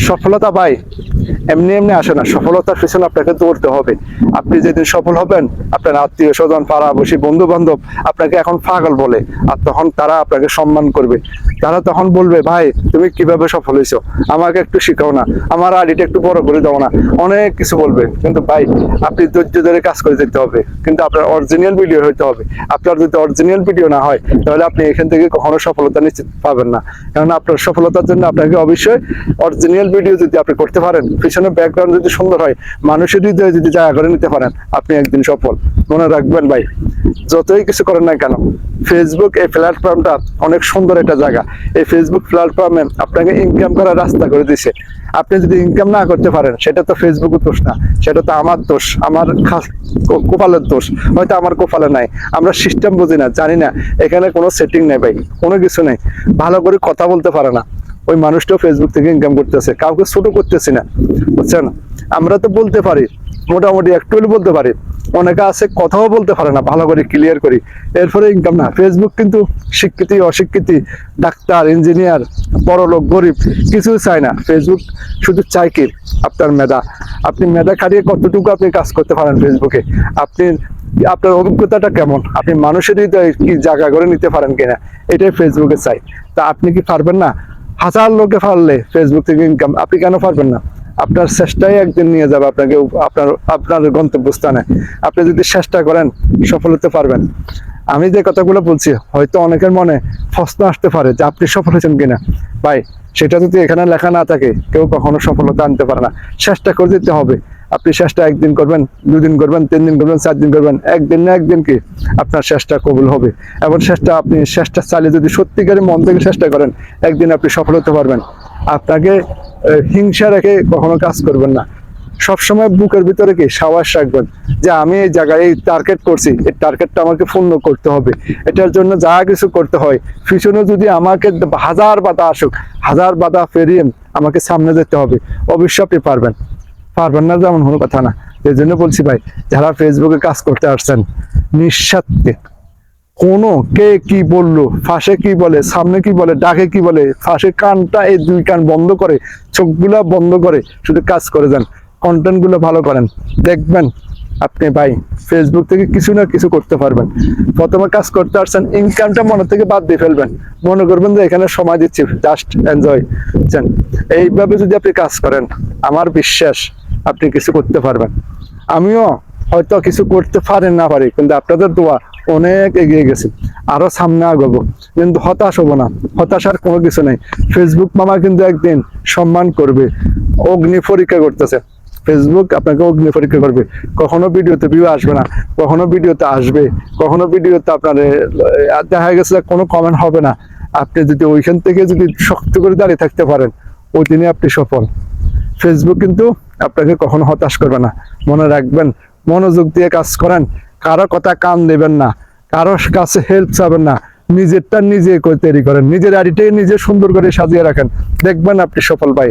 সফলতা ভাই এমনি এমনি আসে না, সফলতার পিছনে আপনাকে দৌড়তে হবে। আপনি যেদিন সফল হবেন, আপনার আত্মীয় স্বজন, পাড়াপড়শি, বন্ধু বান্ধব আপনাকে এখন পাগল বলে, আর তখন তারা আপনাকে সম্মান করবে। তারা তখন বলবে, ভাই তুমি কিভাবে সফল হয়েছো, আমাকে একটু শিখাও না, আমার আইডিটা একটু বড় করে দাও না, অনেক কিছু বলবে। কিন্তু ভাই আপনি ধৈর্য ধরে কাজ করে যেতে হবে, কিন্তু আপনার অরিজিনাল ভিডিও হইতে হবে। আপনার যদি অরিজিনাল ভিডিও না হয়, তাহলে আপনি এখান থেকে কখনো সফলতা নিশ্চিত পাবেন না। কারণ আপনার সফলতার জন্য আপনাকে অবশ্যই অরিজিনাল ভিডিও যদি আপনি করতে পারেন, পিছনে ব্যাকগ্রাউন্ড যদি সুন্দর হয়, মানুষের হৃদয়ে যদি জায়গা করে নিতে পারেন, আপনি একদিন সফল। মনে রাখবেন ভাই, যতই কিছু করেন না কেন, ফেসবুক এই প্ল্যাটফর্মটা অনেক সুন্দর একটা জায়গা। এই ফেসবুক প্ল্যাটফর্মে আপনাকে ইনকাম করার রাস্তা করে দিছে। আপনি যদি ইনকাম না করতে পারেন, সেটা তো ফেসবুকের দোষ না, সেটা তো আমার দোষ, আমার কপালের দোষ। হয়তো আমার কপালে নাই, আমরা সিস্টেম বুঝি না, জানি না, এখানে কোনো সেটিং নেই ভাই, কোনো কিছু নেই। ভালো করে কথা বলতে পারে না ওই মানুষটাও ফেসবুক থেকে ইনকাম করতেছে, কাউকে ছোট করতেছি না, বুঝছেন। আমরা তো বলতে পারি, মোটামুটি একটু বলতে পারি, অনেকে আছে কথাও বলতে পারে না ভালো করে ক্লিয়ার করি, এরপরে ইনকাম না। ফেসবুক কিন্তু শিক্ষিত অশিক্ষিত, ডাক্তার, ইঞ্জিনিয়ার, বড়লোক, গরিব কিছু চায় না। ফেসবুক শুধু চাই কি আপনার মেধা। আপনি মেধা খাটিয়ে কতটুকু আপনি কাজ করতে পারেন ফেসবুকে, আপনি আপনার অভিজ্ঞতাটা কেমন, আপনি মানুষের হৃদয়ে কি জায়গা করে নিতে পারেন কিনা, এটাই ফেসবুকে চাই। তা আপনি কি পারবেন না? হাজার লোকে পারলে ফেসবুক থেকে ইনকাম, আপনি কেন পারবেন না? আপনার চেষ্টাই একদিন নিয়ে যাবে আপনাকে আপনার আপনার গন্তব্যস্থানে। আপনি যদি চেষ্টা করেন, সফল হতে পারবেন। আমি যে কথাগুলো বলছি, হয়তো অনেকের মনে প্রশ্ন আসতে পারে যে আপনি সফল হয়েছেন কিনা। ভাই সেটা যদি এখানে লেখা না থাকে, কেউ কখনো সফলতা আনতে পারে না। চেষ্টা করে দিতে হবে। আপনি চেষ্টা একদিন করবেন, 2 দিন করবেন, 3 দিন করবেন, 4 দিন করবেন, একদিন না একদিন কি আপনার চেষ্টা কবুল হবে। এবং আপনি চেষ্টা চালিয়ে যদি সত্যিকারের মন থেকে চেষ্টা করেন, একদিন আপনি সফল হতে পারবেন। আপনাকে হিংসা রেখে কখনো কাজ করবেন না। সবসময় বুকের ভিতরে কি সাহস রাখবেন যে আমি এই জায়গায় এই টার্গেট করছি, এই টার্গেটটা আমাকে পূর্ণ করতে হবে। এটার জন্য যা কিছু করতে হয়, পিছনে যদি আমাকে হাজার বাধা আসুক, হাজার বাধা পেরিয়ে আমাকে সামনে যেতে হবে। অবশ্যই আপনি পারবেন। পারবেন না যেমন কোনো কথা না। এই জন্য বলছি ভাই, যারা ফেসবুকে কাজ করতে আসছেন, নিঃস্বার্থে কোনো কে কি বললো, ফাঁসে কি বলে, সামনে কি বলে, ডাকে কি বলে, ফাঁসে কানটা, এই 2 কান বন্ধ করে, চোখগুলা বন্ধ করে শুধু কাজ করে যান। কন্টেন্ট গুলো ভালো করেন, দেখবেন আপনি ভাই ফেসবুক থেকে কিছু না কিছু করতে পারবেন। প্রথমে কাজ করতে আসছেন, ইনকামটা মনে থেকে বাদ দিয়ে ফেলবেন। মনে করবেন যে এখানে সময় দিচ্ছি, জাস্ট এনজয়। এইভাবে যদি আপনি কাজ করেন, আমার বিশ্বাস আপনি কিছু করতে পারবেন। আমিও হয়তো কিছু করতে পারেন না পারি, কিন্তু আপনাদের দোয়া অনেক এগিয়ে গেছি, আরো সামনে আগাবো। কিন্তু হতাশ হবো না, হতাশার কোনো কিছু নেই। ফেসবুক মামা কিন্তু একদিন সম্মান করবে। অগ্নি পরীক্ষা করতেছে ফেসবুক, আপনাকে অগ্নি পরীক্ষা করবে। কখনো ভিডিওতে ভিউ আসবে না, কখনো ভিডিওতে আসবে, কখনো ভিডিওতে আপনার দেখা গেছে কোনো কমেন্ট হবে না। আপনি যদি ওইখান থেকে যদি শক্ত করে দাঁড়িয়ে থাকতে পারেন, ওই দিনে আপনি সফল। ফেসবুক কিন্তু আপনাকে কখনো হতাশ করবে না। মনে রাখবেন, মনোযোগ দিয়ে কাজ করেন, কারো কথা কান দেবেন না, কারো কাছে হেল্প চাবেন না, নিজেরটা নিজে তৈরি করেন, নিজের আইডিটাই নিজে সুন্দর করে সাজিয়ে রাখেন, দেখবেন আপনি সফল ভাই।